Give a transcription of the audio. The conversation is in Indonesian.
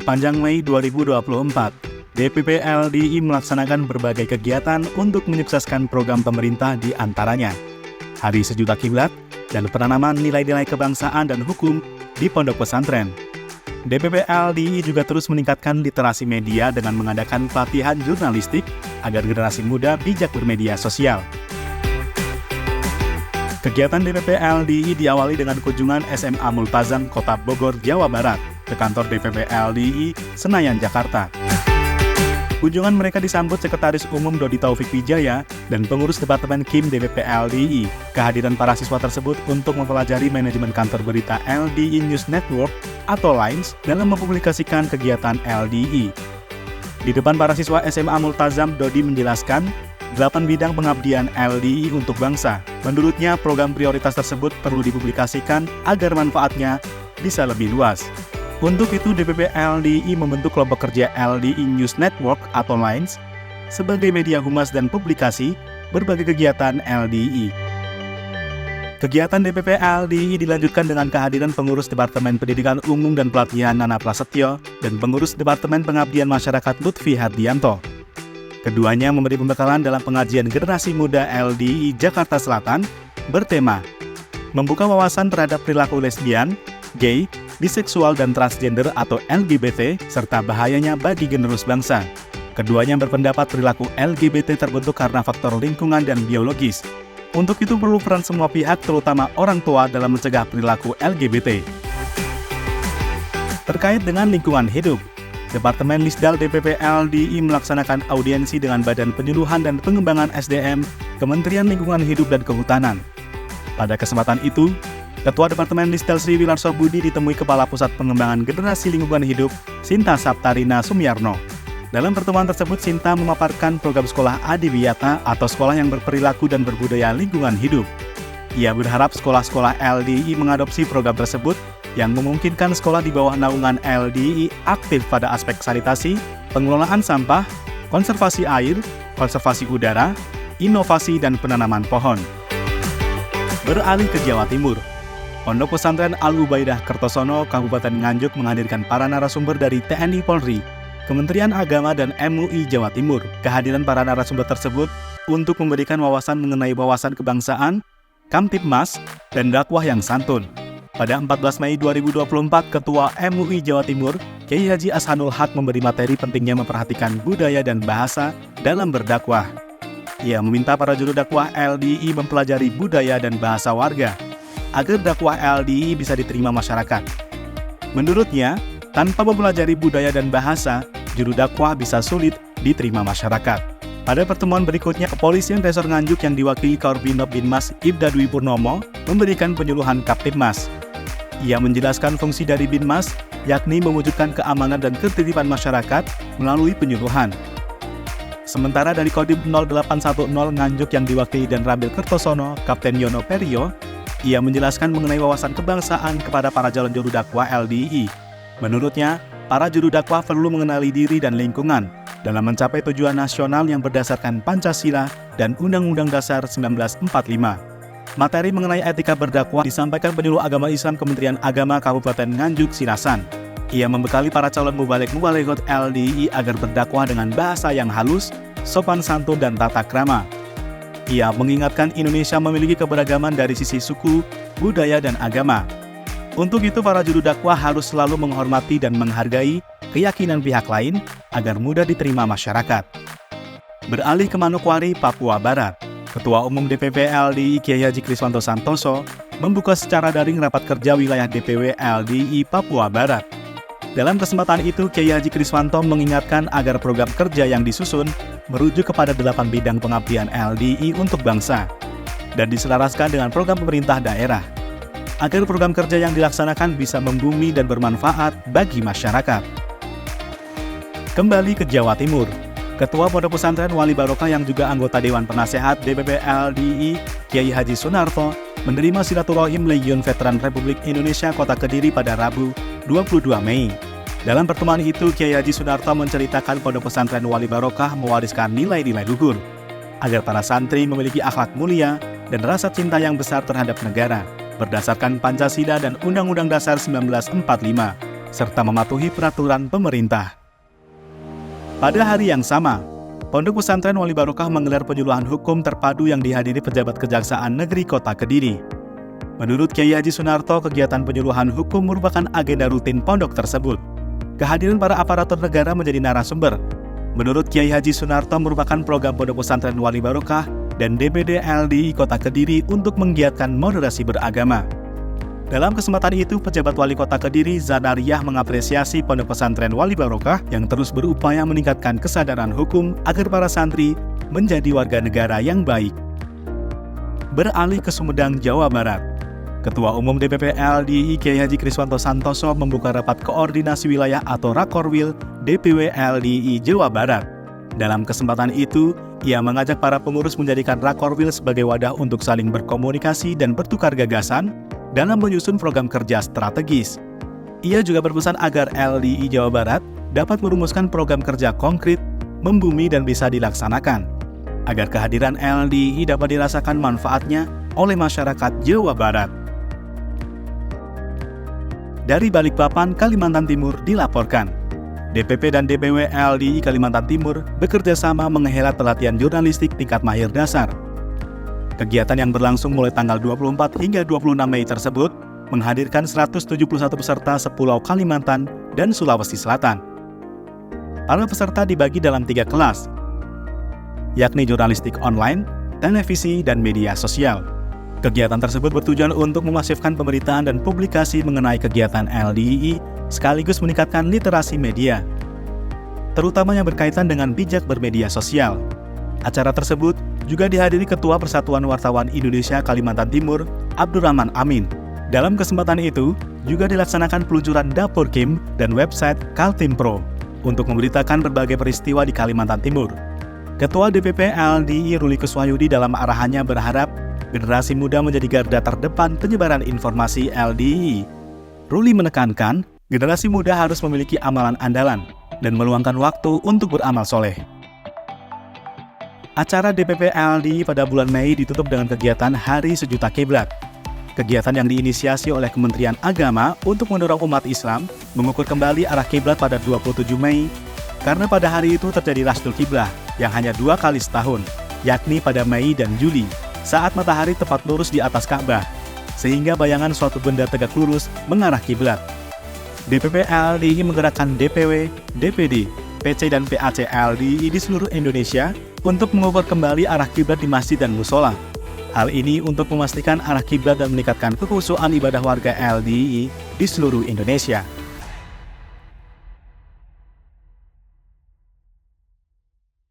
Sepanjang Mei 2024, DPP LDI melaksanakan berbagai kegiatan untuk menyukseskan program pemerintah, di antaranya Hari Sejuta Kiblat dan penanaman nilai-nilai kebangsaan dan hukum di pondok pesantren. DPP LDI juga terus meningkatkan literasi media dengan mengadakan pelatihan jurnalistik agar generasi muda bijak bermedia sosial. Kegiatan DPP LDI diawali dengan kunjungan SMA Multazam Kota Bogor, Jawa Barat ke kantor DPP LDI Senayan, Jakarta. Kunjungan mereka disambut Sekretaris Umum Dodi Taufik Wijaya dan pengurus Departemen KIM DPP LDI. Kehadiran para siswa tersebut untuk mempelajari manajemen kantor berita LDI News Network atau LINES dalam mempublikasikan kegiatan LDI. Di depan para siswa SMA Multazam, Dodi menjelaskan 8 bidang pengabdian LDI untuk bangsa. Menurutnya, program prioritas tersebut perlu dipublikasikan agar manfaatnya bisa lebih luas. Untuk itu, DPP LDI membentuk kelompok kerja LDI News Network atau LINES sebagai media humas dan publikasi berbagai kegiatan LDI. Kegiatan DPP LDI dilanjutkan dengan kehadiran pengurus Departemen Pendidikan Umum dan Pelatihan Nana Prasetyo dan pengurus Departemen Pengabdian Masyarakat Lutfi Hardianto. Keduanya memberi pembekalan dalam pengajian generasi muda LDI Jakarta Selatan bertema membuka wawasan terhadap perilaku lesbian, gay, biseksual dan transgender atau LGBT, serta bahayanya bagi generus bangsa. Keduanya berpendapat perilaku LGBT terbentuk karena faktor lingkungan dan biologis. Untuk itu perlu peran semua pihak, terutama orang tua, dalam mencegah perilaku LGBT. Terkait dengan lingkungan hidup, Departemen Lisdal DPP LDI melaksanakan audiensi dengan Badan Penyuluhan dan Pengembangan SDM Kementerian Lingkungan Hidup dan Kehutanan. Pada kesempatan itu, Ketua Departemen Lisdal Sri Wilarso Budi ditemui Kepala Pusat Pengembangan Generasi Lingkungan Hidup, Sinta Saptarina Sumiarno. Dalam pertemuan tersebut, Sinta memaparkan program sekolah Adiwiyata atau sekolah yang berperilaku dan berbudaya lingkungan hidup. Ia berharap sekolah-sekolah LDI mengadopsi program tersebut yang memungkinkan sekolah di bawah naungan LDI aktif pada aspek sanitasi, pengelolaan sampah, konservasi air, konservasi udara, inovasi, dan penanaman pohon. Beralih ke Jawa Timur, Pondok Pesantren Al-Ubaidah Kertosono, Kabupaten Nganjuk menghadirkan para narasumber dari TNI Polri, Kementerian Agama, dan MUI Jawa Timur. Kehadiran para narasumber tersebut untuk memberikan wawasan mengenai wawasan kebangsaan, Kamtibmas, dan dakwah yang santun. Pada 14 Mei 2024, Ketua MUI Jawa Timur, Kiai Haji Ashanul Haq, memberi materi pentingnya memperhatikan budaya dan bahasa dalam berdakwah. Ia meminta para juru dakwah LDI mempelajari budaya dan bahasa warga agar dakwah LDI bisa diterima masyarakat. Menurutnya, tanpa mempelajari budaya dan bahasa, juru dakwah bisa sulit diterima masyarakat. Pada pertemuan berikutnya, Kepolisian Resor Nganjuk yang diwakili Korbinob Binmas Ibda Dwi Purnomo memberikan penyuluhan Kaptibmas. Ia menjelaskan fungsi dari Binmas, yakni mewujudkan keamanan dan ketertiban masyarakat melalui penyuluhan. Sementara dari Kodim 0810 Nganjuk yang diwakili dan Rambil Kertosono, Kapten Yono Perio, ia menjelaskan mengenai wawasan kebangsaan kepada para calon juru dakwah LDI. Menurutnya, para juru dakwah perlu mengenali diri dan lingkungan dalam mencapai tujuan nasional yang berdasarkan Pancasila dan Undang-Undang Dasar 1945. Materi mengenai etika berdakwah disampaikan penyuluh agama Islam Kementerian Agama Kabupaten Nganjuk, Sinasan. Ia membekali para calon mubalek-mubaleghot LDI agar berdakwah dengan bahasa yang halus, sopan santun, dan tata krama. Ia mengingatkan Indonesia memiliki keberagaman dari sisi suku, budaya, dan agama. Untuk itu, para juru dakwah harus selalu menghormati dan menghargai keyakinan pihak lain agar mudah diterima masyarakat. Beralih ke Manokwari, Papua Barat, Ketua Umum DPP LDI Kiai Haji Kriswanto Santoso membuka secara daring rapat kerja wilayah DPW LDI Papua Barat. Dalam kesempatan itu, Kiai Haji Kriswanto mengingatkan agar program kerja yang disusun merujuk kepada 8 bidang pengabdian LDI untuk bangsa dan diselaraskan dengan program pemerintah daerah, agar program kerja yang dilaksanakan bisa membumi dan bermanfaat bagi masyarakat. Kembali ke Jawa Timur, Ketua Pondok Pesantren Wali Barokah yang juga anggota Dewan Penasehat DPP LDI Kiai Haji Sunarto menerima silaturahim Legiun Veteran Republik Indonesia Kota Kediri pada Rabu 22 Mei. Dalam pertemuan itu, Kiai Haji Sunarto menceritakan Pondok Pesantren Wali Barokah mewariskan nilai-nilai luhur, agar para santri memiliki akhlak mulia dan rasa cinta yang besar terhadap negara, berdasarkan Pancasila dan Undang-Undang Dasar 1945, serta mematuhi peraturan pemerintah. Pada hari yang sama, Pondok Pesantren Wali Barokah menggelar penyuluhan hukum terpadu yang dihadiri pejabat Kejaksaan Negeri Kota Kediri. Menurut Kiai Haji Sunarto, kegiatan penyuluhan hukum merupakan agenda rutin pondok tersebut. Kehadiran para aparatur negara menjadi narasumber. Menurut Kiai Haji Sunarto, merupakan program Pondok Pesantren Wali Barokah dan DPD LDI Kota Kediri untuk menggiatkan moderasi beragama. Dalam kesempatan itu, pejabat Wali Kota Kediri, Zanariyah, mengapresiasi Pondok Pesantren Wali Barokah yang terus berupaya meningkatkan kesadaran hukum agar para santri menjadi warga negara yang baik. Beralih ke Sumedang, Jawa Barat. Ketua Umum DPP LDI Kiai Haji Kriswanto Santoso membuka rapat koordinasi wilayah atau Rakorwil DPW LDI Jawa Barat. Dalam kesempatan itu, ia mengajak para pengurus menjadikan Rakorwil sebagai wadah untuk saling berkomunikasi dan bertukar gagasan dalam menyusun program kerja strategis. Ia juga berpesan agar LDI Jawa Barat dapat merumuskan program kerja konkret, membumi dan bisa dilaksanakan, agar kehadiran LDI dapat dirasakan manfaatnya oleh masyarakat Jawa Barat. Dari Balikpapan, Kalimantan Timur dilaporkan, DPP dan DPW LDI Kalimantan Timur bekerja sama menghelat pelatihan jurnalistik tingkat mahir dasar. Kegiatan yang berlangsung mulai tanggal 24 hingga 26 Mei tersebut menghadirkan 171 peserta sepulau Kalimantan dan Sulawesi Selatan. Para peserta dibagi dalam 3 kelas, yakni jurnalistik online, televisi, dan media sosial. Kegiatan tersebut bertujuan untuk memasifkan pemberitaan dan publikasi mengenai kegiatan LDI sekaligus meningkatkan literasi media, terutama yang berkaitan dengan bijak bermedia sosial. Acara tersebut juga dihadiri Ketua Persatuan Wartawan Indonesia Kalimantan Timur, Abdurrahman Amin. Dalam kesempatan itu, juga dilaksanakan peluncuran Dapur Kim dan website Kaltim Pro untuk memberitakan berbagai peristiwa di Kalimantan Timur. Ketua DPP LDI Ruli Kuswayudi dalam arahannya berharap generasi muda menjadi garda terdepan penyebaran informasi LDI. Ruli menekankan, generasi muda harus memiliki amalan andalan dan meluangkan waktu untuk beramal soleh. Acara DPP LDI pada bulan Mei ditutup dengan kegiatan Hari Sejuta Kiblat. Kegiatan yang diinisiasi oleh Kementerian Agama untuk mendorong umat Islam mengukur kembali arah kiblat pada 27 Mei, karena pada hari itu terjadi Rasdul Kiblah yang hanya 2 kali setahun, yakni pada Mei dan Juli, saat matahari tepat lurus di atas Ka'bah, sehingga bayangan suatu benda tegak lurus mengarah kiblat. DPP LDI menggerakkan DPW, DPD, PC dan PAC LDI di seluruh Indonesia untuk mengukur kembali arah kiblat di masjid dan musola. Hal ini untuk memastikan arah kiblat dan meningkatkan kekhusyuan ibadah warga LDI di seluruh Indonesia.